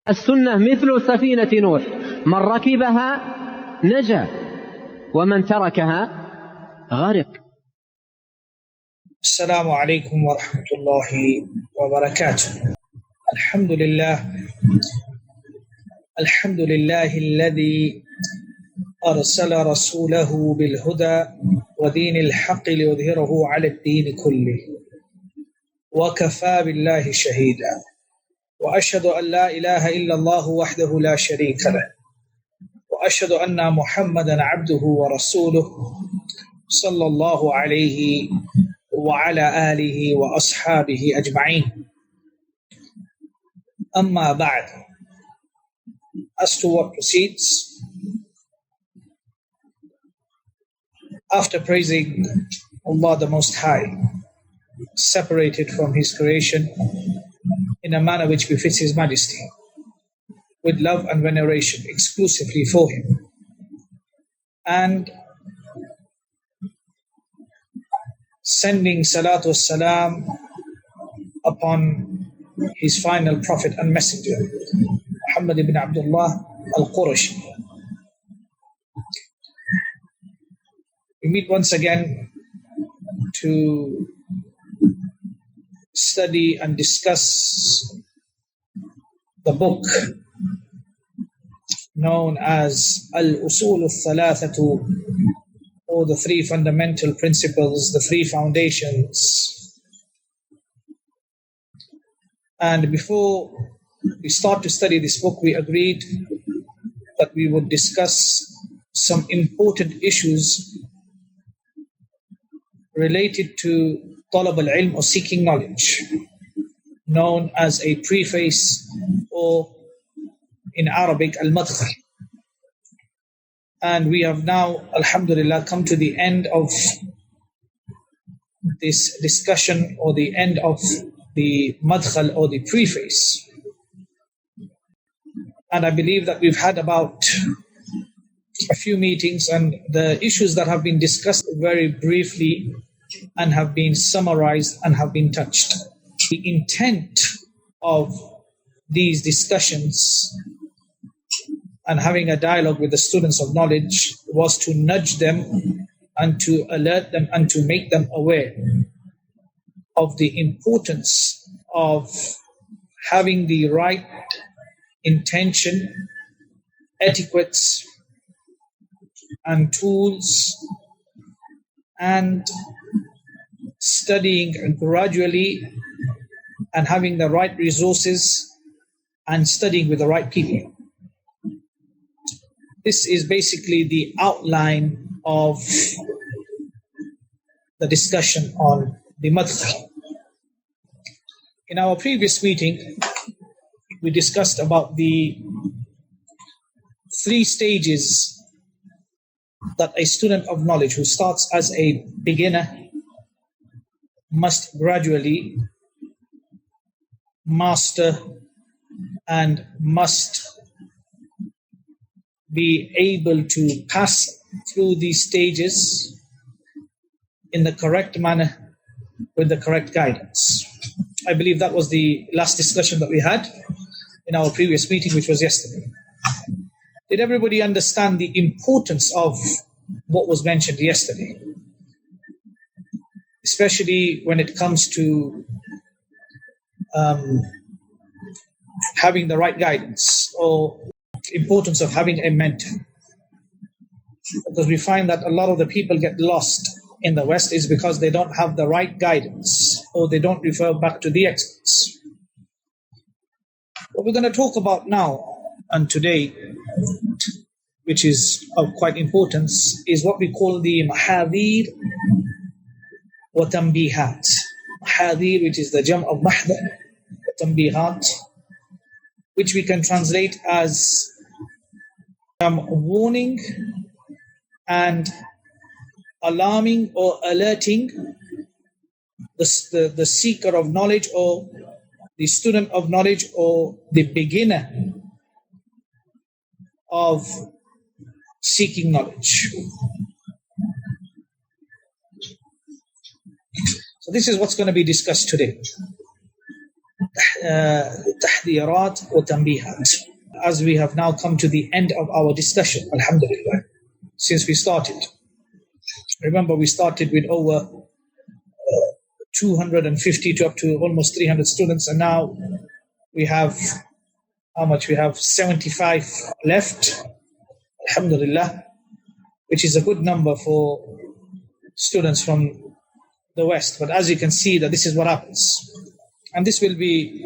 السنة مثل سفينة نوح، من ركبها نجا ومن تركها غرق. السلام عليكم ورحمة الله وبركاته. الحمد لله الذي أرسل رسوله بالهدى ودين الحق ليظهره على الدين كله وكفى بالله شهيدا، وأشهد أن لا إله إلا الله وحده لا شريك له، وأشهد أن محمدا عبده ورسوله صلى الله عليه وعلى آله وأصحابه أجمعين. أما بعد. As to what proceeds, after praising Allah the Most High, separated from His creation in a manner which befits His Majesty, with love and veneration exclusively for Him, and sending salatu salam upon His final prophet and messenger, Muhammad ibn Abdullah al-Qurashi. We meet once again to study and discuss the book known as Al-Usul ath-Thalathah, or the three fundamental principles, the three foundations. And before we start to study this book, we agreed that we would discuss some important issues related to talab al-ilm, or seeking knowledge, known as a preface, or in Arabic al-Madkhal. And we have now, alhamdulillah, come to the end of this discussion, or the end of the Madkhal, or the preface. And I believe that we've had about a few meetings, and the issues that have been discussed very briefly and have been summarized and have been touched. The intent of these discussions and having a dialogue with the students of knowledge was to nudge them and to alert them and to make them aware of the importance of having the right intention, etiquettes, and tools, and studying gradually, and having the right resources, and studying with the right people. This is basically the outline of the discussion on the madkhal. In our previous meeting, we discussed about the 3 stages that a student of knowledge who starts as a beginner must gradually master and must be able to pass through these stages in the correct manner with the correct guidance. I believe that was the last discussion that we had in our previous meeting, which was yesterday. Did everybody understand the importance of what was mentioned yesterday? Especially when it comes to having the right guidance, or importance of having a mentor. Because we find that a lot of the people get lost in the West is because they don't have the right guidance, or they don't refer back to the experts. What we're going to talk about now and today, which is of quite importance, is what we call the mahadhir wa tanbihat. Mahadhir, which is the jam' of mahdar, tanbihat, which we can translate as warning and alarming or alerting the seeker of knowledge, or the student of knowledge, or the beginner of seeking knowledge. So this is what's going to be discussed today. تحذيرات وتنبيهات. As we have now come to the end of our discussion, alhamdulillah, since we started. Remember, we started with over 250 to up to almost 300 students, and now we have, how much? We have 75 left, alhamdulillah, which is a good number for students from the West. But as you can see, that this is what happens. And this will be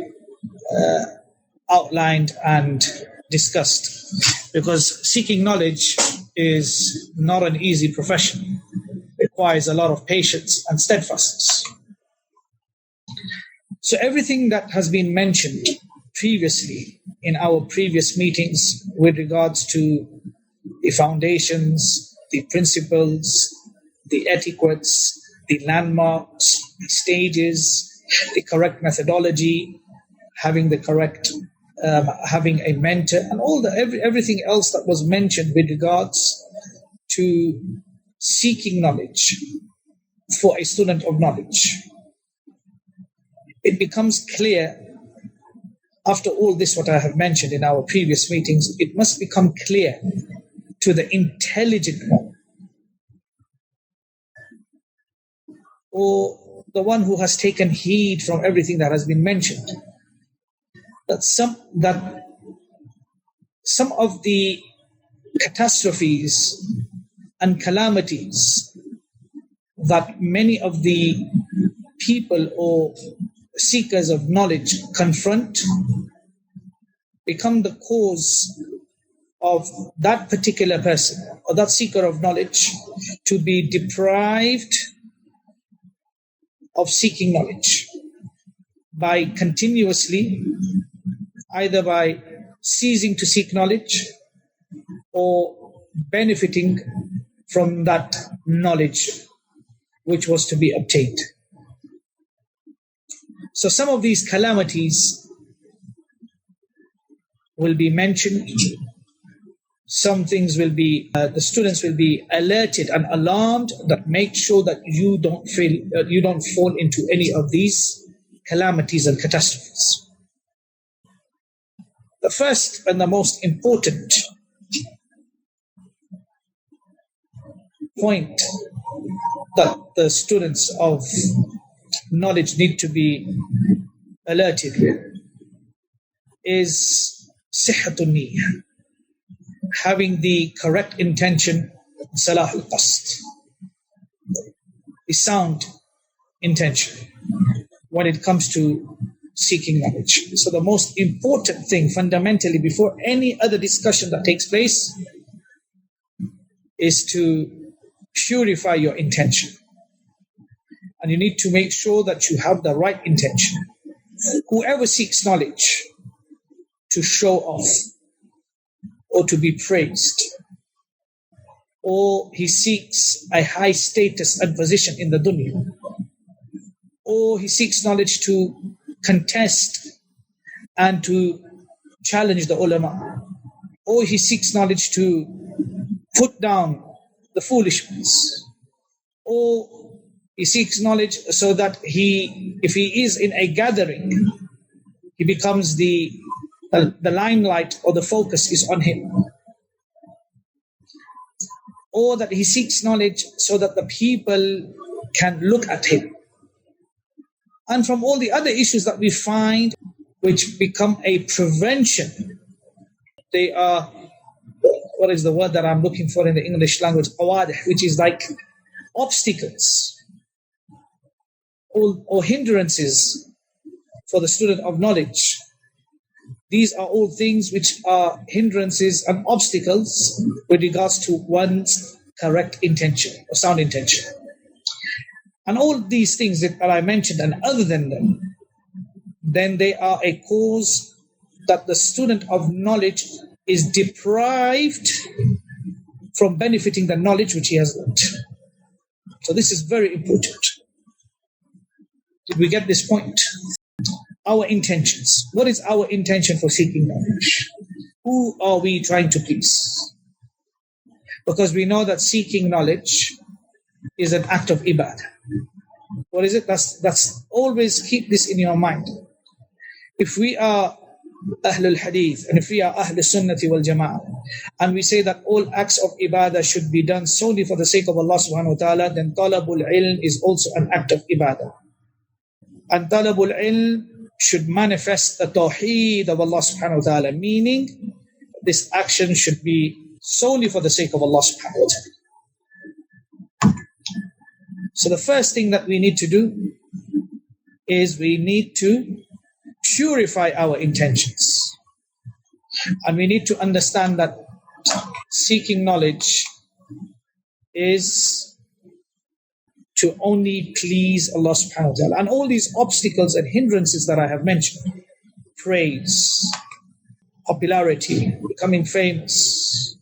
outlined and discussed, because seeking knowledge is not an easy profession. It requires a lot of patience and steadfastness. So everything that has been mentioned previously in our previous meetings with regards to the foundations, the principles, the etiquettes, the landmarks, the stages, the correct methodology, having the correct, having a mentor, and everything else that was mentioned with regards to seeking knowledge for a student of knowledge. It becomes clear after all this, what I have mentioned in our previous meetings, it must become clear to the intelligent one, or the one who has taken heed from everything that has been mentioned, that some of the catastrophes and calamities that many of the people or seekers of knowledge confront become the cause of that particular person or that seeker of knowledge to be deprived of seeking knowledge by continuously, either by ceasing to seek knowledge or benefiting from that knowledge which was to be obtained. So some of these calamities will be mentioned. Some things will be, the students will be alerted and alarmed, that make sure that you don't fall into any of these calamities and catastrophes. The first and the most important point that the students of knowledge need to be alerted with is sihhatun niyyah, having the correct intention, salahul qasd, the sound intention when it comes to seeking knowledge. So the most important thing fundamentally before any other discussion that takes place is to purify your intention. And you need to make sure that you have the right intention. Whoever seeks knowledge to show off or to be praised, or he seeks a high status and position in the dunya, or he seeks knowledge to contest and to challenge the ulama, or he seeks knowledge to put down the foolish ones, or he seeks knowledge so that if he is in a gathering, he becomes the limelight or the focus is on him, or that he seeks knowledge so that the people can look at him. And from all the other issues that we find which become a prevention, they are, what is the word that I'm looking for in the English language, which is like obstacles or hindrances for the student of knowledge. These are all things which are hindrances and obstacles with regards to one's correct intention or sound intention. And all these things that I mentioned, and other than them, then they are a cause that the student of knowledge is deprived from benefiting the knowledge which he has learned. So this is very important. Did we get this point? Our intentions. What is our intention for seeking knowledge? Who are we trying to please? Because we know that seeking knowledge is an act of ibadah. What is it? That's always keep this in your mind. If we are Ahlul Hadith and if we are Ahlul Sunnati wal Jama'ah, and we say that all acts of ibadah should be done solely for the sake of Allah subhanahu wa ta'ala, then talabul ilm is also an act of ibadah. And talabul ilm should manifest the tawheed of Allah subhanahu wa ta'ala, meaning this action should be solely for the sake of Allah subhanahu wa ta'ala. So the first thing that we need to do is we need to purify our intentions. And we need to understand that seeking knowledge is to only please Allah subhanahu wa ta'ala. And all these obstacles and hindrances that I have mentioned, praise, popularity, becoming famous,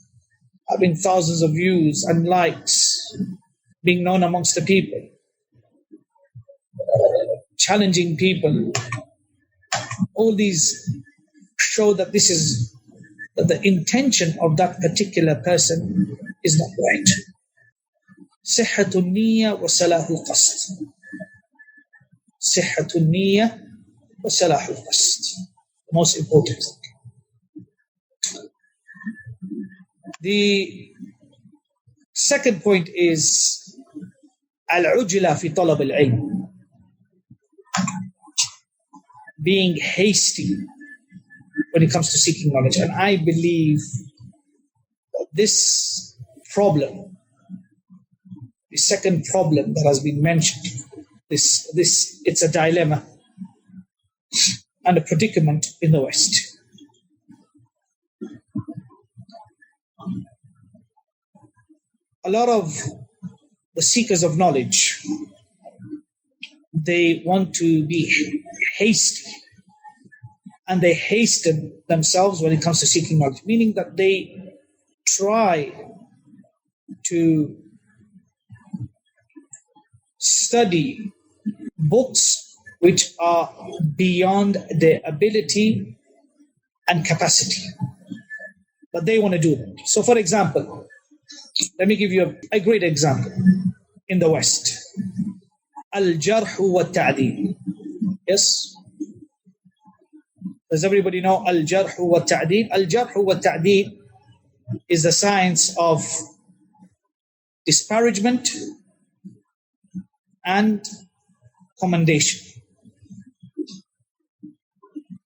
having thousands of views and likes, being known amongst the people, challenging people, all these show that that the intention of that particular person is not right. Sihhatun niyya wa salahul qasd. Sihhatun niyya wa salahul qasd. The most important thing. The second point is al-ujla fi talab al-ilm. Being hasty when it comes to seeking knowledge. And I believe that this problem, the second problem that has been mentioned, it's a dilemma and a predicament in the West. A lot of the seekers of knowledge, they want to be hasty, and they hasten themselves when it comes to seeking knowledge, meaning that they try to study books which are beyond their ability and capacity. But they want to do that. So for example, let me give you a great example in the West. Al-Jarh wa Ta'deel. Yes? Does everybody know Al-Jarh wa Ta'deel? Al-Jarh wa Ta'deel is the science of disparagement and commendation.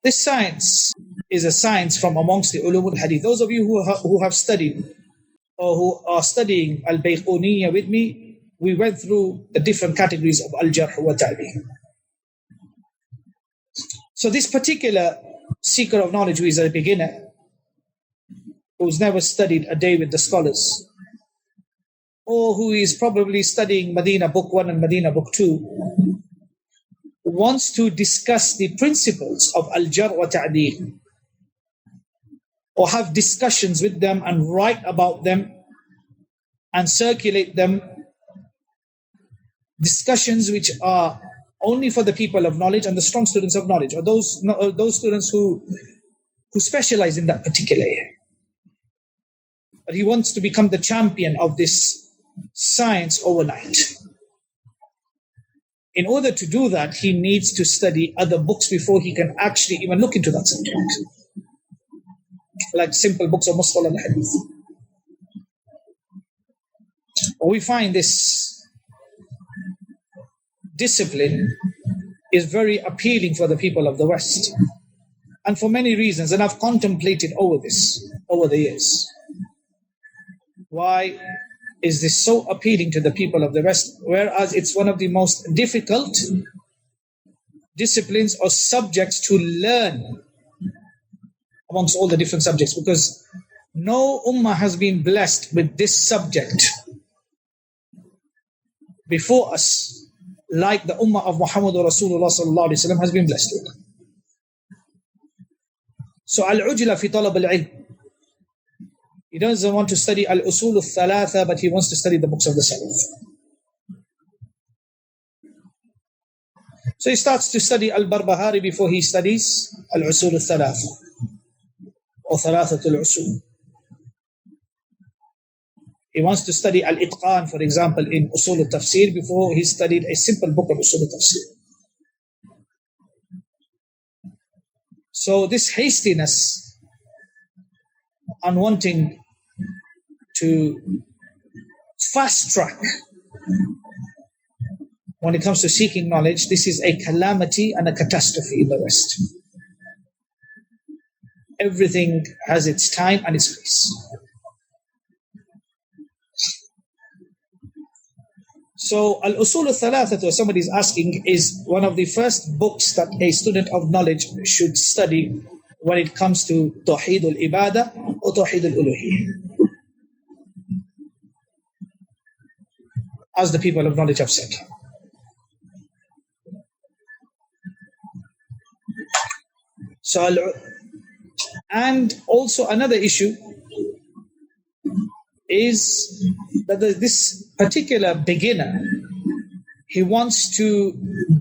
This science is a science from amongst the ulum al-hadith. Those of you who have studied or who are studying al-Bayquniyya with me, we went through the different categories of al-Jarh wa Ta'deel. So this particular seeker of knowledge, who is a beginner, who's never studied a day with the scholars, or who is probably studying Medina Book 1 and Medina Book 2, wants to discuss the principles of al-Jarh wa Ta'deel, or have discussions with them and write about them and circulate them, discussions which are only for the people of knowledge and the strong students of knowledge, or those students who specialize in that particular area. But he wants to become the champion of this science overnight. In order to do that, he needs to study other books before he can actually even look into that subject, like simple books of Mustalah al-Hadith. We find this discipline is very appealing for the people of the West, and for many reasons, and I've contemplated over this over the years. Why is this so appealing to the people of the West, whereas it's one of the most difficult disciplines or subjects to learn amongst all the different subjects? Because no ummah has been blessed with this subject before us like the ummah of Muhammad Rasulullah sallallahu alaihi wasallam has been blessed with. So al-ujla fi talab al-ilm. He doesn't want to study al-Usul ath-Thalathah, but he wants to study the books of the Salaf. So he starts to study al-Barbahari before he studies al-Usul ath-Thalathah or Thalathat al-Usul. He wants to study al-Itqan, for example, in Usul al-Tafsir before he studied a simple book of Usul al-Tafsir. So this hastiness on wanting to fast track when it comes to seeking knowledge, this is a calamity and a catastrophe in the West. Everything has its time and its place. So Al-Usul ath-Thalathah, or somebody is asking, is one of the first books that a student of knowledge should study when it comes to Tawheed al-Ibadah or Tawheed al-Uluhiyyah, as the people of knowledge have said. So, and also another issue is that this particular beginner, he wants to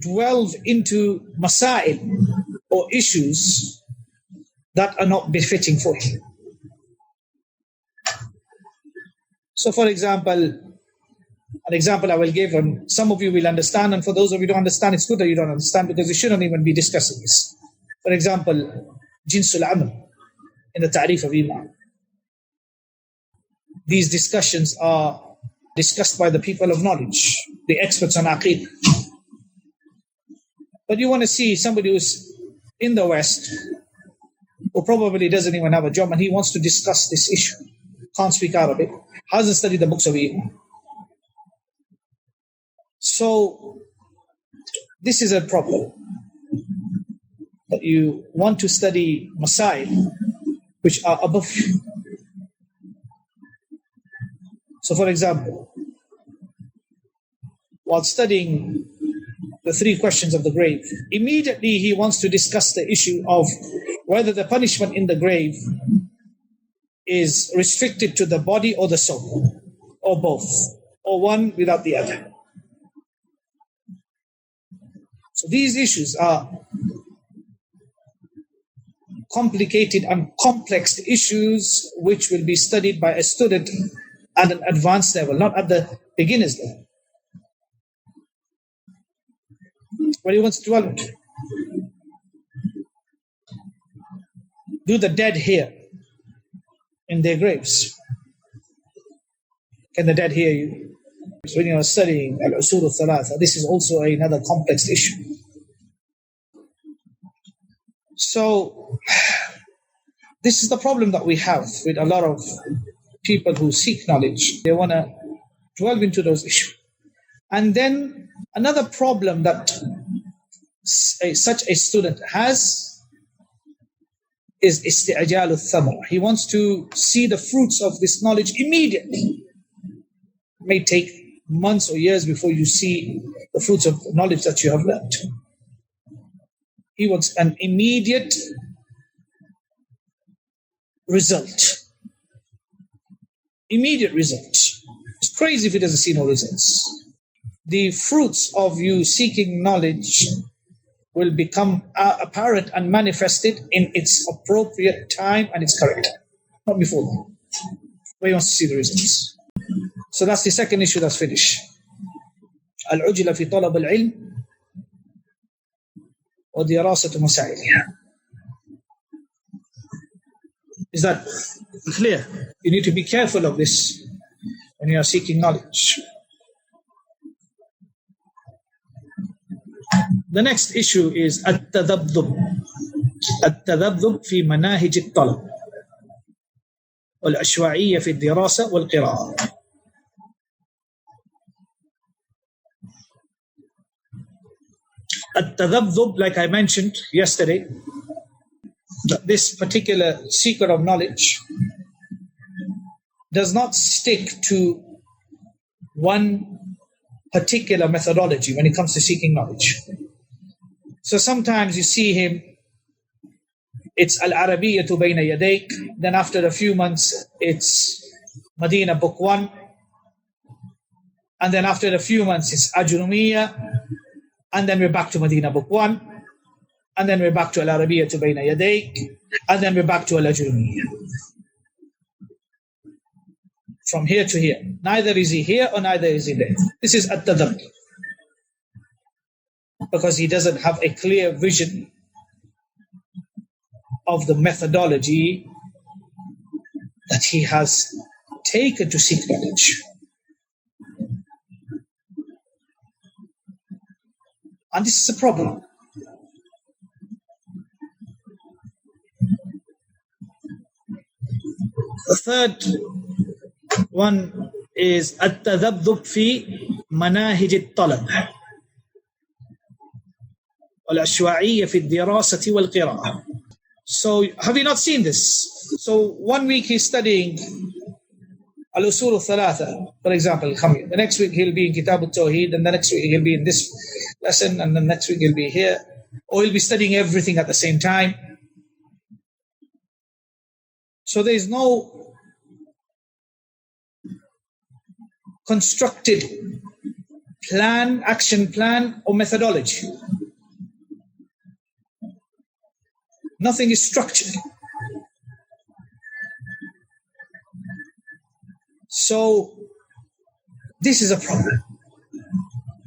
delve into masail or issues that are not befitting for him. So for example, an example I will give, and some of you will understand, and for those of you who don't understand, it's good that you don't understand, because we shouldn't even be discussing this. For example, jinsul amal in the ta'rif of iman. These discussions are discussed by the people of knowledge, the experts on aqeedah. But you want to see somebody who's in the West, who probably doesn't even have a job, and he wants to discuss this issue, can't speak Arabic, hasn't studied the books of iman. So this is a problem, that you want to study masail which are above you. So for example, while studying the 3 questions of the grave, immediately he wants to discuss the issue of whether the punishment in the grave is restricted to the body or the soul, or both, or one without the other. So these issues are complicated and complex issues which will be studied by a student at an advanced level, not at the beginner's level. What do you want to dwell on? Do the dead hear in their graves? Can the dead hear you? So when you are studying Al-Usul ath-Thalathah, this is also another complex issue. So this is the problem that we have with a lot of people who seek knowledge. They want to delve into those issues. And then another problem that such a student has is isti'jal al-thamar. He wants to see the fruits of this knowledge immediately. It may take months or years before you see the fruits of knowledge that you have learned. He wants an immediate result. Immediate result. It's crazy if he doesn't see no results. The fruits of you seeking knowledge will become apparent and manifested in its appropriate time and its correct time, not before long. Where he wants to see the results. So that's the second issue that's finished. Al-ujla fi talab al-ilm wa dirasatu masailiha. Is that clear? You need to be careful of this when you are seeking knowledge. The next issue is at-tadabdub. At-tadabdub fi manahij al-talab wal-ashwa'iyya fi al-dirasa wal-qira'ah. At-tadabdub, like I mentioned yesterday, that this particular seeker of knowledge does not stick to one particular methodology when it comes to seeking knowledge. So sometimes you see him, it's al-Arabiyyatu bayna yadayk, then after a few months it's Medina book 1, and then after a few months it's Ajurumiyya, and then we're back to Medina book 1, and then we're back to al-Arabiyyatu bayna yadayk, and then we're back to al-Ajurumiyya. From here to here. Neither is he here or neither is he there. This is at-tadabbur. Because he doesn't have a clear vision of the methodology that he has taken to seek knowledge. And this is a problem. The third one is التذبذب في مناهج الطلب والعشوائية في الدراسة والقراءة. So have you not seen this? So 1 week he's studying Al-Usul ath-Thalathah, for example. The next week he'll be in Kitab al-Tawheed, and the next week he'll be in this lesson, and the next week he'll be here. Or he'll be studying everything at the same time. So there is no constructed plan, action plan, or methodology. Nothing is structured. So this is a problem.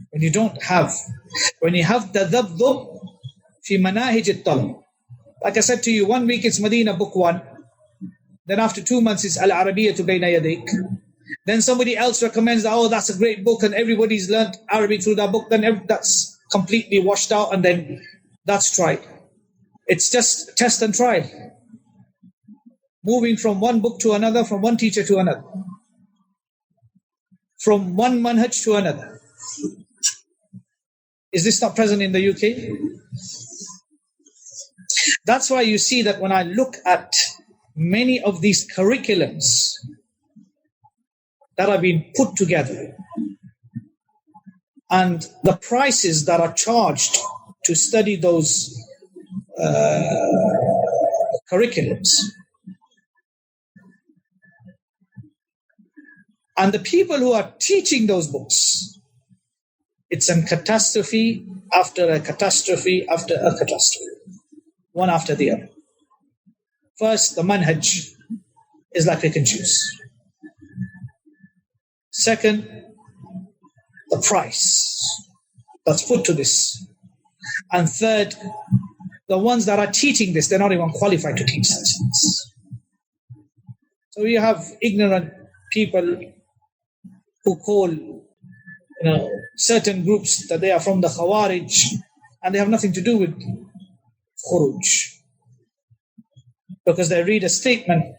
When you have tadhabdhub fi manahij al-talab. Like I said to you, 1 week it's Medina book 1. Then after 2 months it's al-Arabiyyatu bayna yadayk. Then somebody else recommends, oh, that's a great book and everybody's learned Arabic through that book. Then that's completely washed out, and then that's tried. It's just test and trial. Moving from one book to another, from one teacher to another. From one manhaj to another. Is this not present in the UK? That's why you see that when I look at many of these curriculums that have been put together and the prices that are charged to study those curriculums, and the people who are teaching those books, it's a catastrophe after a catastrophe after a catastrophe, one after the other. First, the manhaj is like pick and choose. Second, the price that's put to this. And third, the ones that are teaching this, they're not even qualified to teach such things. So you have ignorant people who call certain groups that they are from the Khawarij, and they have nothing to do with Khuruj. Because they read a statement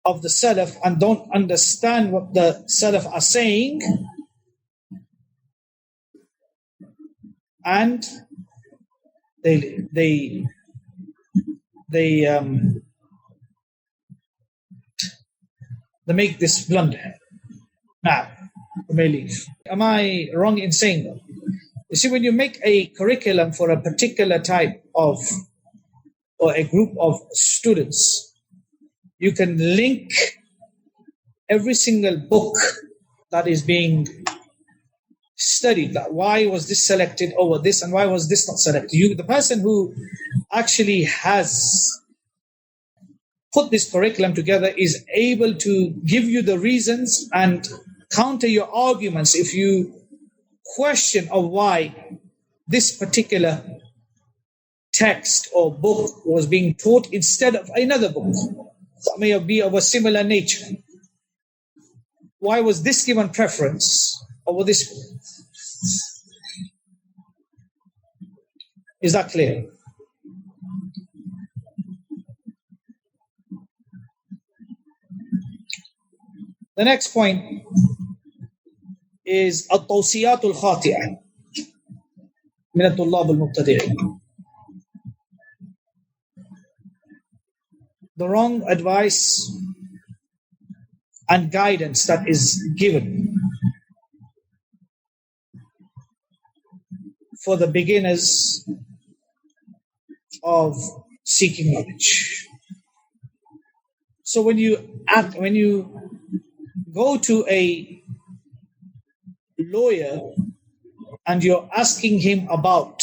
of the Salaf and don't understand what the Salaf are saying, and they make this blunder. Now, you may leave. Am I wrong in saying that? You see, when you make a curriculum for a particular type of, or a group of students, you can link every single book that is being studied. That why was this selected over this, and why was this not selected? The person who actually has put this curriculum together is able to give you the reasons and counter your arguments if you question of why this particular text or book was being taught instead of another book that may be of a similar nature. Why was this given preference over this? Is that clear? The next point is التوصيات الخاطئة من الطلاب المبتدئين. The wrong advice and guidance that is given for the beginners of seeking knowledge. So when you go to a lawyer and you're asking him about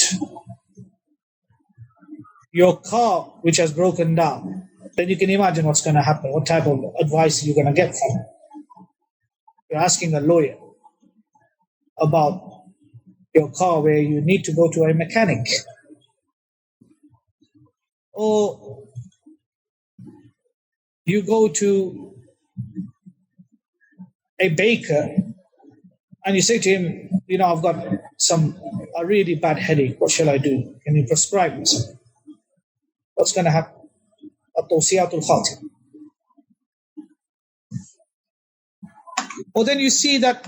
your car which has broken down, then you can imagine what's going to happen, what type of advice you're going to get from him. You're asking a lawyer about your car where you need to go to a mechanic. Or you go to a baker and you say to him, I've got a really bad headache. What shall I do? Can you prescribe me something? What's going to happen? At-tawsiyatul khatim. Or then you see that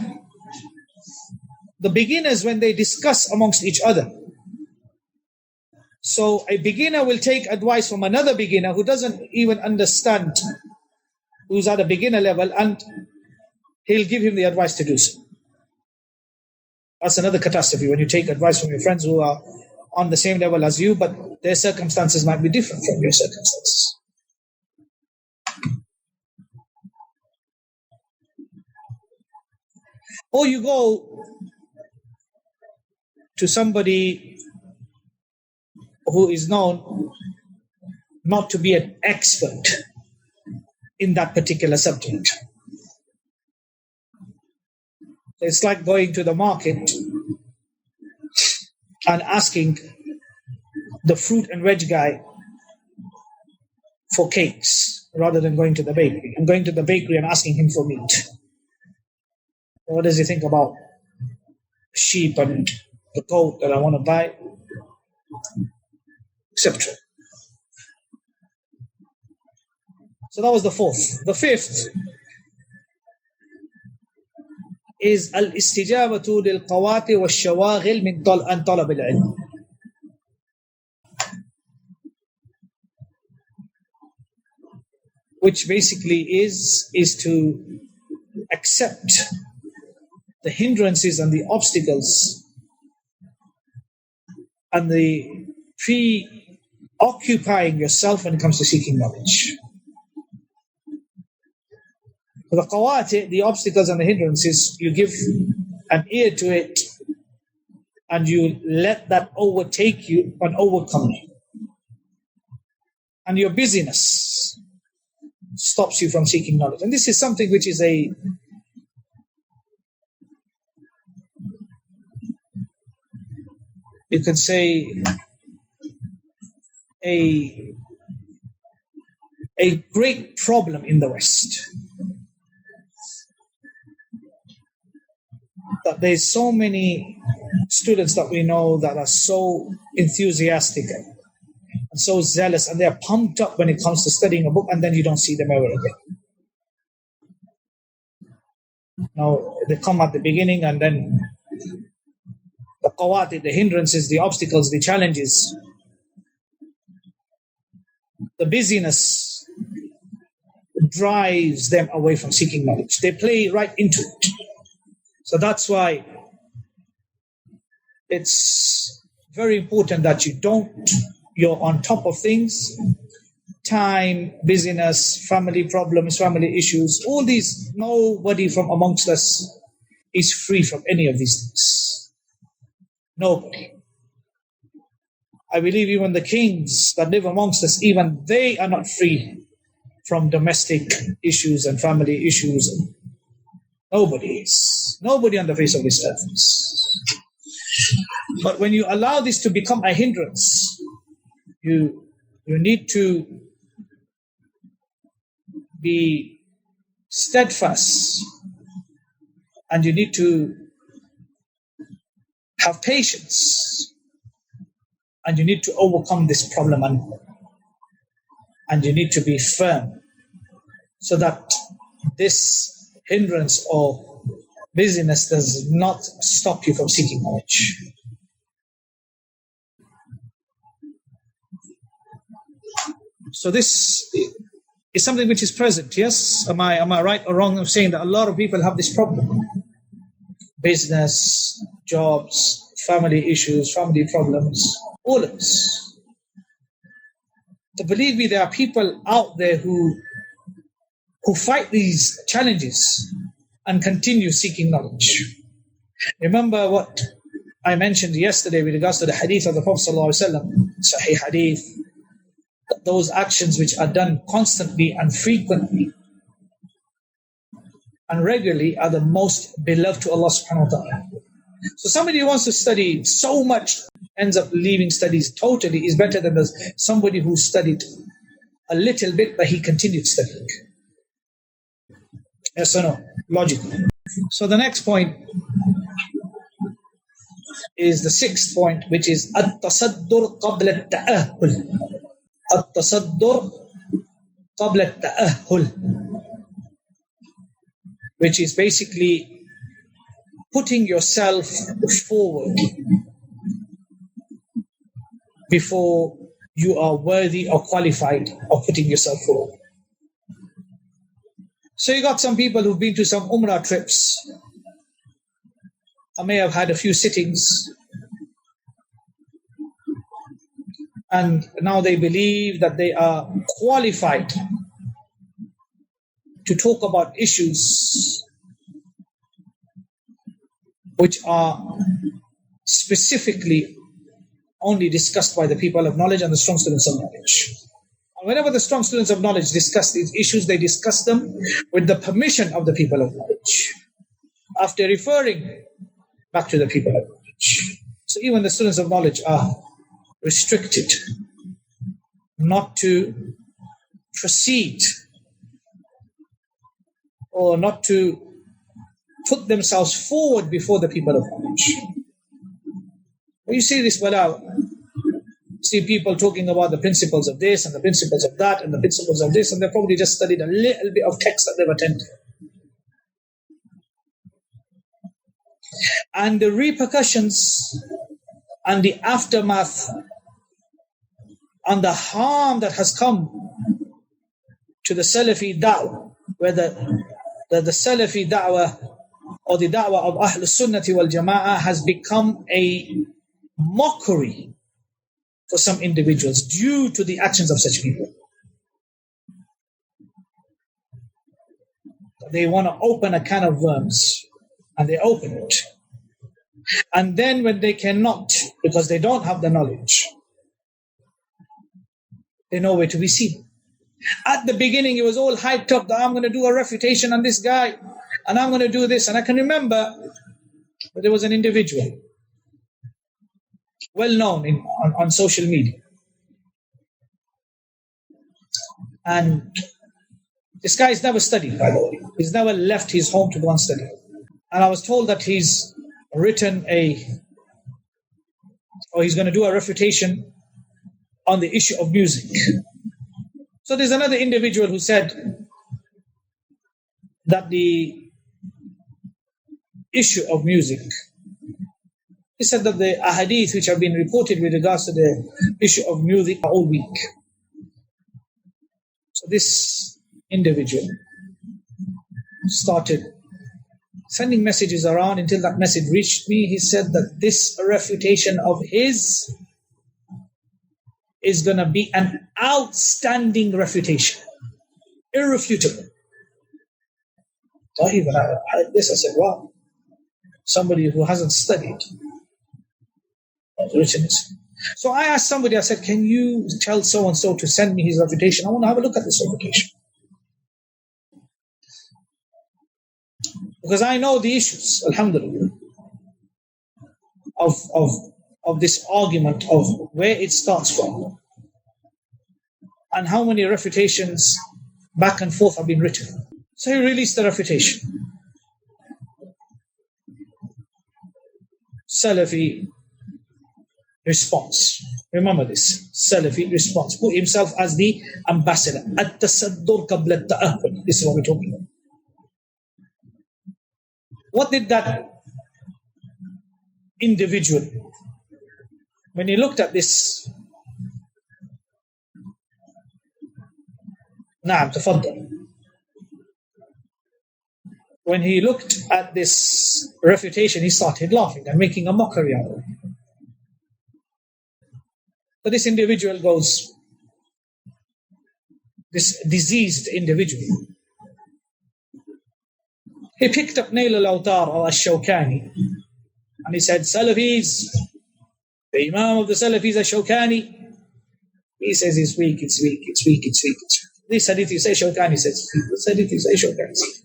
the beginners, when they discuss amongst each other, so a beginner will take advice from another beginner who doesn't even understand, who's at a beginner level, and he'll give him the advice to do so. That's another catastrophe, when you take advice from your friends who are on the same level as you, but their circumstances might be different from your circumstances. Or you go to somebody who is known not to be an expert in that particular subject. It's like going to the market and asking the fruit and veg guy for cakes rather than going to the bakery. And going to the bakery and asking him for meat. What does he think about sheep and the goat that I want to buy, etc. So that was the fourth. The fifth is al-istijabatu lil-qawati wal-shawaghil min talab al-ilm. Which basically is to accept the hindrances and the obstacles and the preoccupying yourself when it comes to seeking knowledge. For the qawati, the obstacles and the hindrances, you give an ear to it and you let that overtake you and overcome you. And your busyness stops you from seeking knowledge. And this is something which is you could say a great problem in the West. That there's so many students that we know that are so enthusiastic and so zealous, and they're pumped up when it comes to studying a book, and then you don't see them ever again. Now, they come at the beginning, and then the qawati, the hindrances, the obstacles, the challenges, the busyness drives them away from seeking knowledge. They play right into it. So that's why it's very important that you're on top of things. Time, busyness, family problems, family issues, all these, nobody from amongst us is free from any of these things. Nobody. I believe even the kings that live amongst us, even they are not free from domestic issues and family issues. Nobody is. Nobody on the face of this earth is. But when you allow this to become a hindrance, you need to be steadfast, and you need to have patience, and you need to overcome this problem, and you need to be firm, so that this hindrance or busyness does not stop you from seeking knowledge. So this is something which is present, yes? Am I right or wrong in saying that a lot of people have this problem? Business, jobs, family issues, family problems, all of this. But believe me, there are people out there who fight these challenges and continue seeking knowledge. Remember what I mentioned yesterday with regards to the hadith of the Prophet ﷺ, Sahih hadith, those actions which are done constantly and frequently and regularly are the most beloved to Allah subhanahu wa ta'ala. So somebody who wants to study so much ends up leaving studies totally is better than somebody who studied a little bit but he continued studying. Yes or no? Logical. So the next point is the sixth point, which is التصدر قبل التأهل. التصدر قبل التأهل, which is basically putting yourself forward before you are worthy or qualified of putting yourself forward. So you got some people who've been to some Umrah trips, or may have had a few sittings, and now they believe that they are qualified to talk about issues which are specifically only discussed by the people of knowledge and the strong students of knowledge. And whenever the strong students of knowledge discuss these issues, they discuss them with the permission of the people of knowledge, after referring back to the people of knowledge. So even the students of knowledge are restricted not to proceed or not to put themselves forward before the people of knowledge. When you see this bala, see people talking about the principles of this and the principles of that and the principles of this, and they've probably just studied a little bit of text that they've attended. And the repercussions and the aftermath and the harm that has come to the Salafi da'wah, whether the Salafi da'wah or the da'wah of al-Sunnah wal Jama'ah has become a mockery for some individuals due to the actions of such people. They want to open a can of worms, and they open it. And then when they cannot, because they don't have the knowledge, they're nowhere to be seen. At the beginning, it was all hyped up that I'm going to do a refutation on this guy, and I'm going to do this. And I can remember that there was an individual, well known on social media. And this guy has never studied, by the way. He's never left his home to go and study. And I was told that he's written he's going to do a refutation on the issue of music. So there's another individual who said that the issue of music, he said that the ahadith which have been reported with regards to the issue of music are all weak. So this individual started sending messages around until that message reached me. He said that this refutation of his is going to be an outstanding refutation, irrefutable. So even I heard this, I said, wow, somebody who hasn't studied has written this. So I asked somebody, I said, can you tell so-and-so to send me his refutation? I want to have a look at this refutation. Because I know the issues, alhamdulillah, of this argument of where it starts from and how many refutations back and forth have been written. So he released the refutation. Salafi response. Remember this. Salafi response. Put himself as the ambassador. At-tasaddur qabla at-ta'ahul. This is what we're talking about. What did that individual, when he looked at this, Naam, tafaddal. When he looked at this refutation, he started laughing and making a mockery out of it. So this individual goes, this diseased individual, he picked up Nail al-Awtar or al-Shawkani, and he said, Salafis, the Imam of the Salafis, al-Shawkani, he says it's weak, it's weak, it's weak, it's weak, it's weak. This hadith you say Shawkani says, this hadith you say Shawkani says.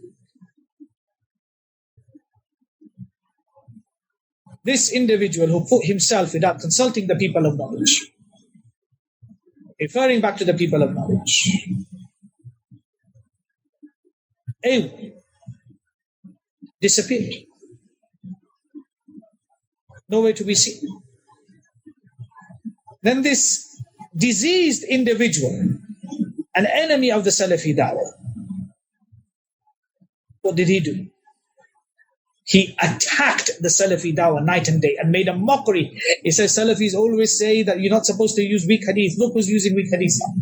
this individual who put himself without consulting the people of knowledge, referring back to the people of knowledge, disappeared. Nowhere to be seen. Then this diseased individual, an enemy of the Salafi da'wah, what did he do? He attacked the Salafi da'wah night and day and made a mockery. He says Salafis always say that you're not supposed to use weak hadith. Look who's using weak hadith now.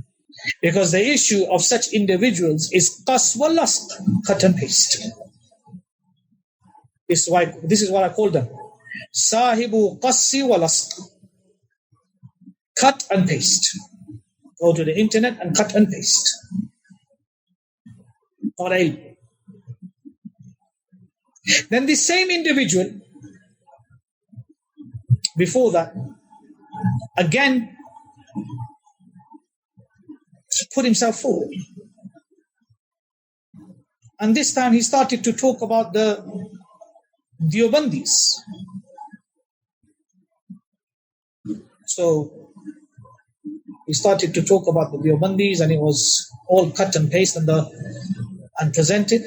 Because the issue of such individuals is qas wa last, cut and paste. This is what I call them. Sahibu qassi wa last. Cut and paste. Go to the internet and cut and paste. Not ilm. Then the same individual, before that, again, put himself forward. And this time he started to talk about the Deobandis. So he started to talk about the Deobandis, and it was all cut and paste and presented.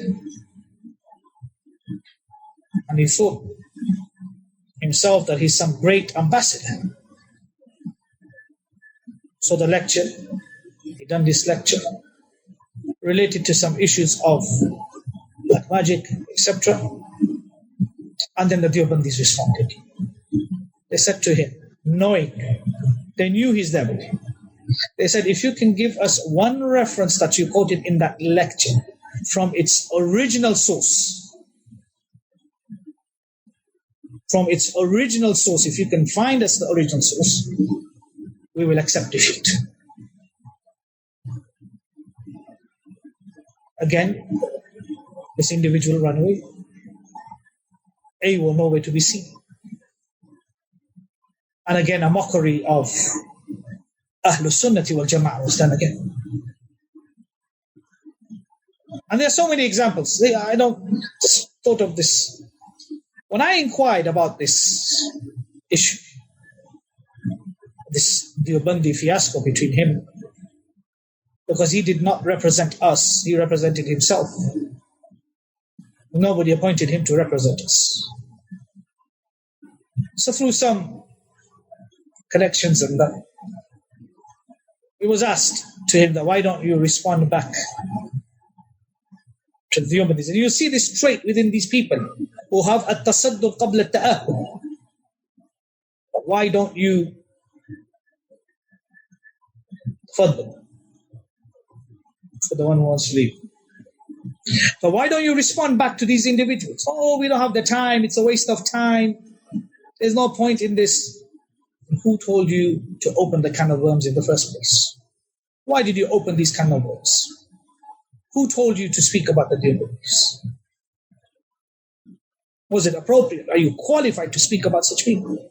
And he thought himself that he's some great ambassador. So the lecture, he done this lecture related to some issues of black magic, etc. And then the Deobandis responded. They said to him, knowing, they knew his level. They said, if you can give us one reference that you quoted in that lecture from its original source, if you can find us the original source, we will accept defeat. Again, this individual ran away. A was nowhere to be seen. And again, a mockery of al-Sunnah wal Jama'ah was done again. And there are so many examples. I don't just thought of this. When I inquired about this issue, this Deobandi fiasco between him, because he did not represent us, he represented himself. Nobody appointed him to represent us. So through some connections and that, it was asked to him that why don't you respond back to the Deobandis? And you see this trait within these people who have at-tasaddur qabla at-ta'ahud. Why don't you fadl for the one who wants to leave? So why don't you respond back to these individuals? Oh, we don't have the time. It's a waste of time. There's no point in this. Who told you to open the can of worms in the first place? Why did you open these can of worms? Who told you to speak about the Deobandis? Was it appropriate? Are you qualified to speak about such people?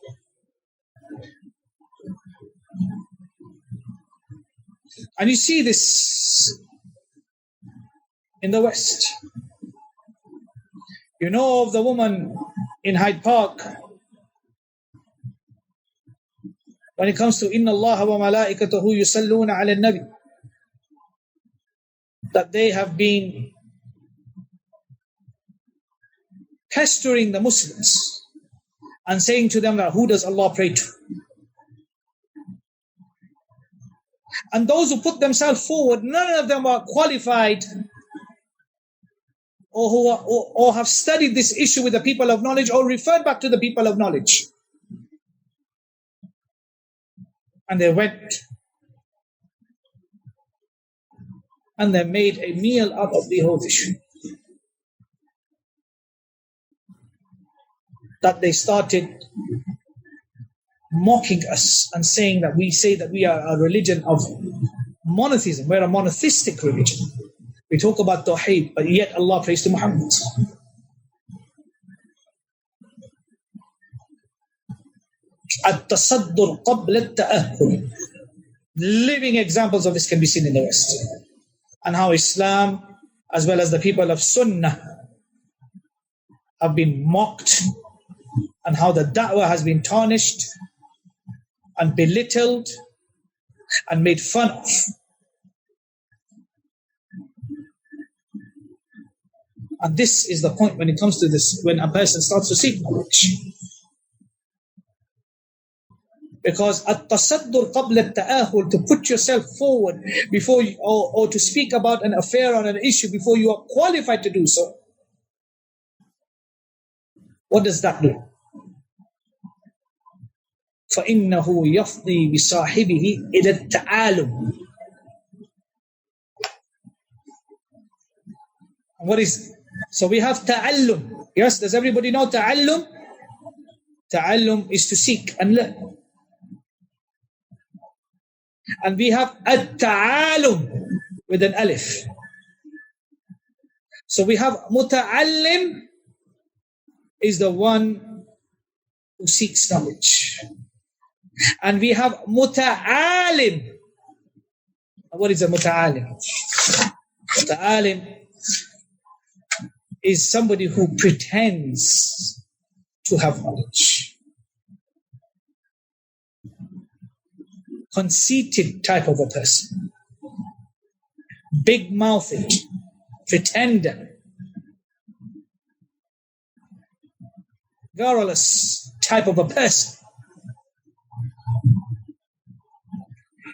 And you see this in the West. You know of the woman in Hyde Park, when it comes to Inna Allah wa malaikatahu yusalluna ala nabi, that they have been pestering the Muslims and saying to them that who does Allah pray to? And those who put themselves forward, none of them are qualified or have studied this issue with the people of knowledge or referred back to the people of knowledge. And they went and they made a meal out of the whole issue. That they started mocking us and saying that we say that we are a religion of monotheism. We're a monotheistic religion. We talk about Tawheed, but yet Allah prays to Muhammad. At-tasaddur qabla at-ta'ahud. Living examples of this can be seen in the West. And how Islam, as well as the people of Sunnah, have been mocked and how the da'wah has been tarnished and belittled and made fun of. And this is the point when it comes to this, when a person starts to seek knowledge. Because at-tasaddur qabla at-ta'ahul, to put yourself forward before you, or to speak about an affair or an issue before you are qualified to do so. What does that do? فَإِنَّهُ يَفْضِي بِصَاحِبِهِ إِلَى التَّعَالُمِ. What is? So we have ta'allum. Yes, does everybody know ta'allum? Ta'allum is to seek and learn. And we have at-ta'alum with an alif. So we have muta'allim is the one who seeks knowledge. And we have muta'alim. What is a muta'alim? Muta'alim is somebody who pretends to have knowledge. Conceited type of a person. Big-mouthed, pretender. Garrulous type of a person.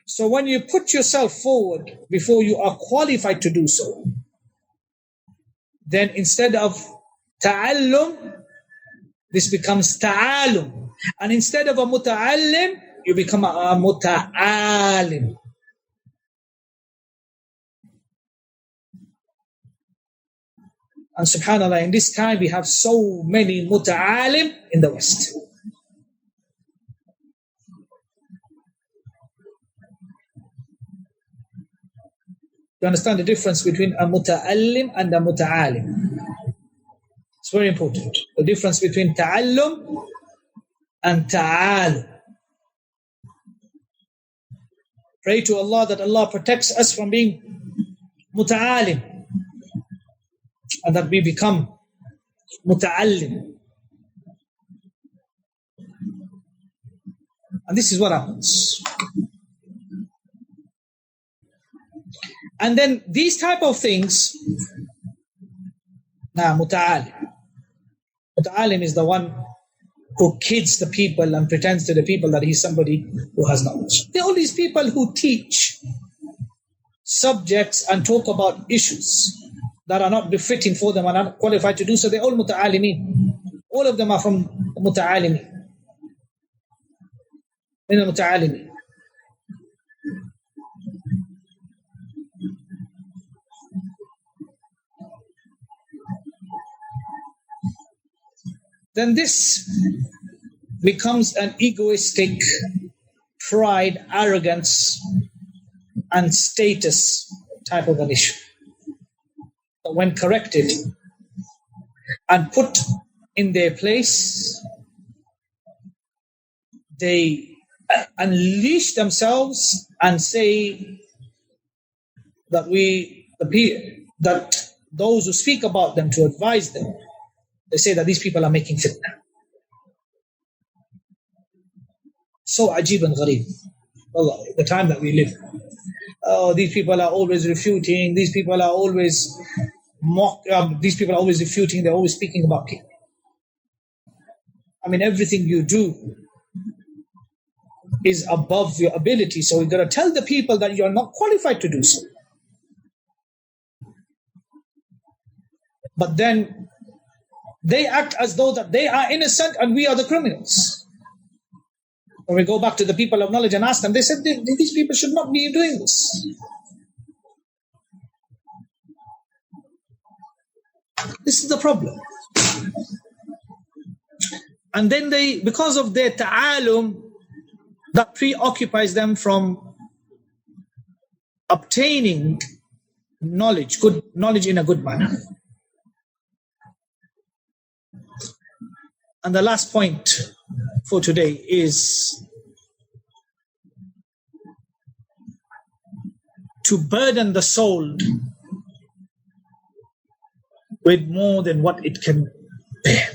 So when you put yourself forward before you are qualified to do so, then instead of ta'allum, this becomes ta'alum. And instead of a muta'allim, you become a muta'alim. And subhanAllah, in this time we have so many muta'alim in the West. You understand the difference between a muta'allim and a muta'alim? It's very important. The difference between ta'allum and ta'alum. Pray to Allah that Allah protects us from being muta'alim and that we become muta'allim. And this is what happens. And then these type of things, muta'alim. Muta'alim is the one who kids the people and pretends to the people that he's somebody who has knowledge. There are all these people who teach subjects and talk about issues that are not befitting for them and are not qualified to do so. They're all muta'alimin. All of them are from muta'alimin. In the muta'alimin. Then this becomes an egoistic pride, arrogance, and status type of an issue. But when corrected and put in their place, they unleash themselves and say that that those who speak about them to advise them, they say that these people are making fitna. So ajib and gharib. Allah, the time that we live. Oh, these people are always refuting. These people are always these people are always refuting. They're always speaking about people. I mean, everything you do is above your ability. So you've got to tell the people that you're not qualified to do so. But then they act as though that they are innocent and we are the criminals. When we go back to the people of knowledge and ask them, they said these people should not be doing this. This is the problem. And then they, because of their ta'alum, that preoccupies them from obtaining knowledge, good knowledge in a good manner. And the last point for today is to burden the soul with more than what it can bear.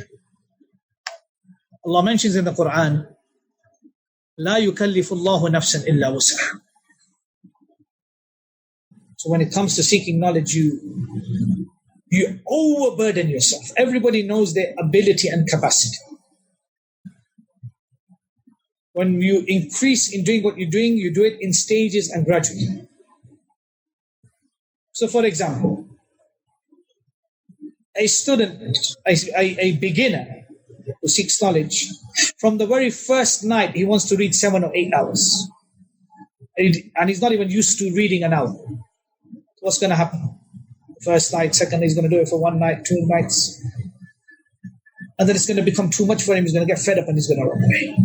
Allah mentions in the Quran, لا يكلف الله نفسا إلا وسعها. So when it comes to seeking knowledge, you overburden yourself. Everybody knows their ability and capacity. When you increase in doing what you're doing, you do it in stages and gradually. So for example, a student, a beginner who seeks knowledge, from the very first night, he wants to read 7 or 8 hours. And he's not even used to reading an hour. What's going to happen? First night, second, he's going to do it for 1 night, 2 nights. And then it's going to become too much for him. He's going to get fed up and he's going to run away.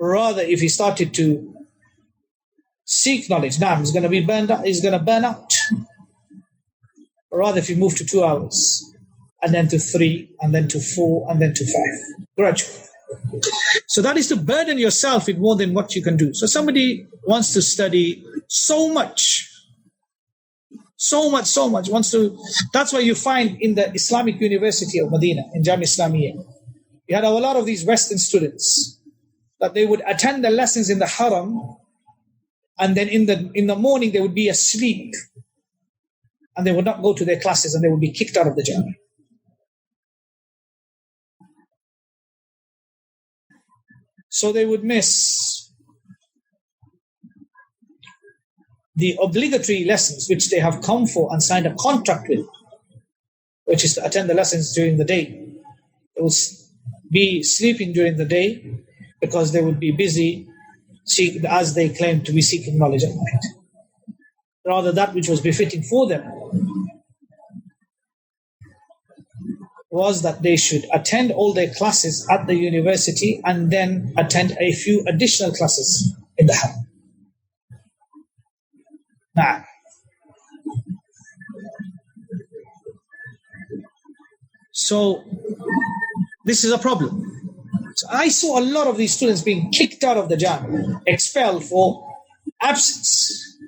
Rather, if he started to seek knowledge, now he's going to be burned out, he's going to burn out. Rather, if you move to 2 hours, and then to 3, and then to 4, and then to 5, gradually. So that is to burden yourself with more than what you can do. So somebody wants to study so much, wants to. That's why you find in the Islamic University of Medina, in Jamia Islamiyya, you had a lot of these Western students that they would attend the lessons in the Haram, and then in the morning they would be asleep, and they would not go to their classes, and they would be kicked out of the Jamia. So they would miss the obligatory lessons which they have come for and signed a contract with, which is to attend the lessons during the day. They would be sleeping during the day because they would be busy, as they claim to be seeking knowledge at night. Rather, that which was befitting for them was that they should attend all their classes at the university and then attend a few additional classes in the Haram. Now, so this is a problem. So I saw a lot of these students being kicked out of the Jamia, expelled for absence.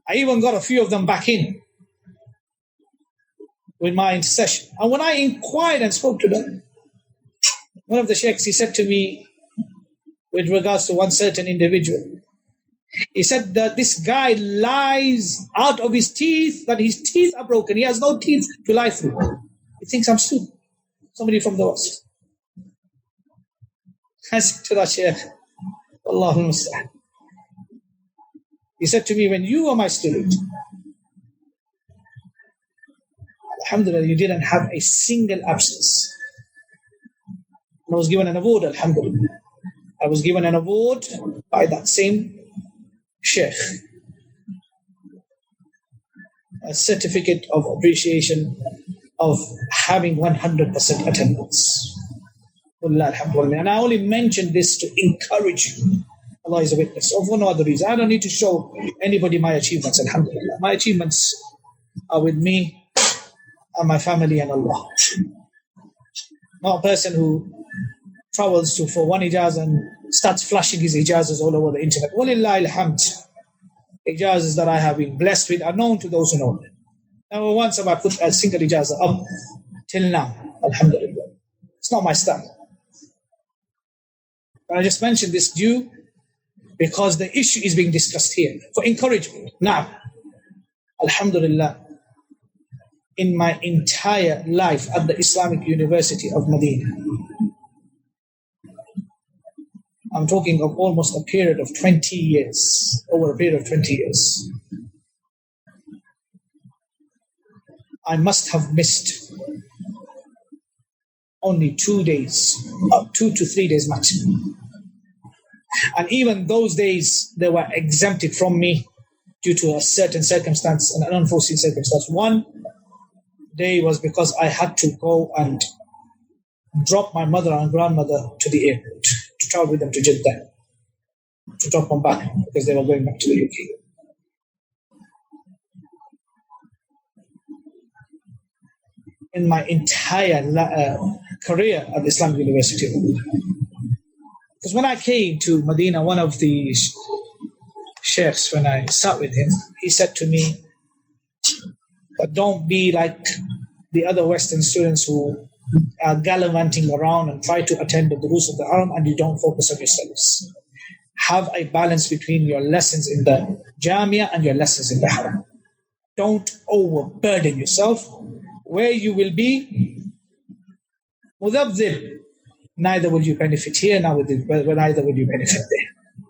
I even got a few of them back in with my intercession. And when I inquired and spoke to them, one of the sheikhs, he said to me, with regards to one certain individual, he said that this guy lies out of his teeth, that his teeth are broken. He has no teeth to lie through. He thinks I'm stupid. Somebody from the West. I said to that sheikh, Allahu musta'an. He said to me, when you were my student, alhamdulillah, you didn't have a single absence. I was given an award, alhamdulillah. I was given an award by that same sheikh. A certificate of appreciation of having 100% attendance. And I only mentioned this to encourage you. Allah is a witness. For no other reason. I don't need to show anybody my achievements, alhamdulillah. My achievements are with me and my family and Allah. Not a person who travels for one ijaz and starts flashing his ijazas all over the internet. Walillahi alhamd. Ijazas that I have been blessed with are known to those who know them. Never once have I put a single ijazah up till now. Alhamdulillah. It's not my style. But I just mentioned this due because the issue is being discussed here for encouragement. Now, alhamdulillah, in my entire life at the Islamic University of Medina, I'm talking of almost a period of 20 years, over a period of 20 years. I must have missed only 2 days, 2 to 3 days maximum. And even those days, they were exempted from me due to a certain circumstance, an unforeseen circumstance. One day was because I had to go and drop my mother and grandmother to the airport, to travel with them to Jeddah, to drop them back because they were going back to the UK. In my entire career at the Islamic University of Medina. Because when I came to Medina, one of the sheikhs, when I sat with him, he said to me, but don't be like the other Western students who gallivanting around and try to attend the durus of the haram and you don't focus on your studies. Have a balance between your lessons in the jamia and your lessons in the haram. Don't overburden yourself where you will be mudabdhir. Neither will you benefit here, neither will you benefit there.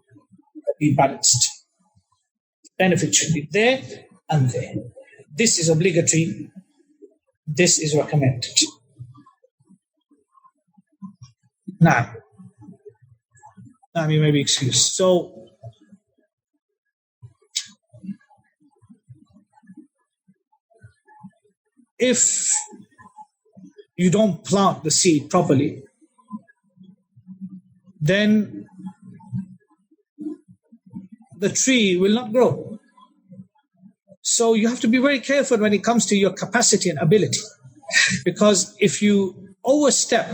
Be balanced. Benefit should be there and there. This is obligatory. This is recommended. Now, you may be excused. So, if you don't plant the seed properly, then the tree will not grow. So you have to be very careful when it comes to your capacity and ability. Because if you overstep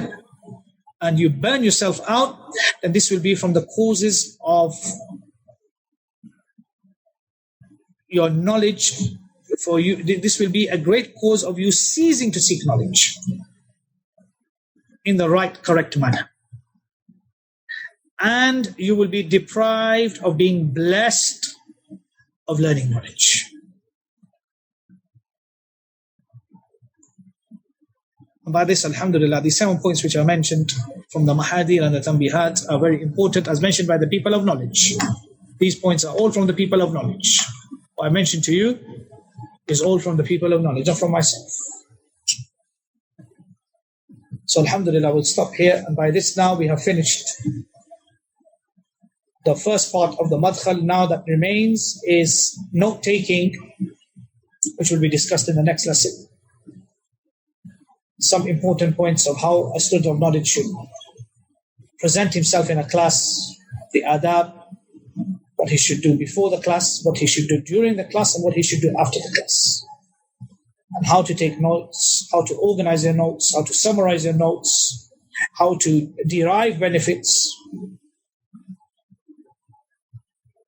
and you burn yourself out, then this will be from the causes of your knowledge for you. This will be a great cause of you ceasing to seek knowledge in the right, correct manner. And you will be deprived of being blessed of learning knowledge. And by this, alhamdulillah, these 7 points which are mentioned from the mahadir and the tanbihat are very important, as mentioned by the people of knowledge. These points are all from the people of knowledge. What I mentioned to you is all from the people of knowledge, not from myself. So alhamdulillah, we'll stop here. And by this now we have finished the first part of the madkhal. Now that remains is note-taking, which will be discussed in the next lesson. Some important points of how a student of knowledge should present himself in a class, the adab, what he should do before the class, what he should do during the class, and what he should do after the class. And how to take notes, how to organize your notes, how to summarize your notes, how to derive benefits,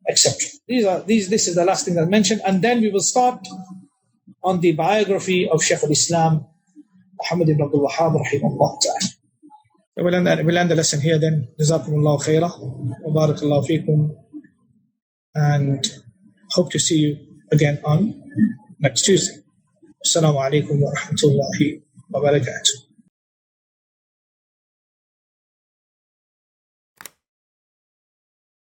etc. This is the last thing I mentioned. And then we will start on the biography of Shaykh al-Islam, Muhammad ibn al-Wahha, rahimahullah ta'ala. We'll end the lesson here then. Jazakumullahu khairah, wa barakallahu feekum, and hope to see you again on next Tuesday. Assalamu alaikum wa rahmatullahi wa barakatuh.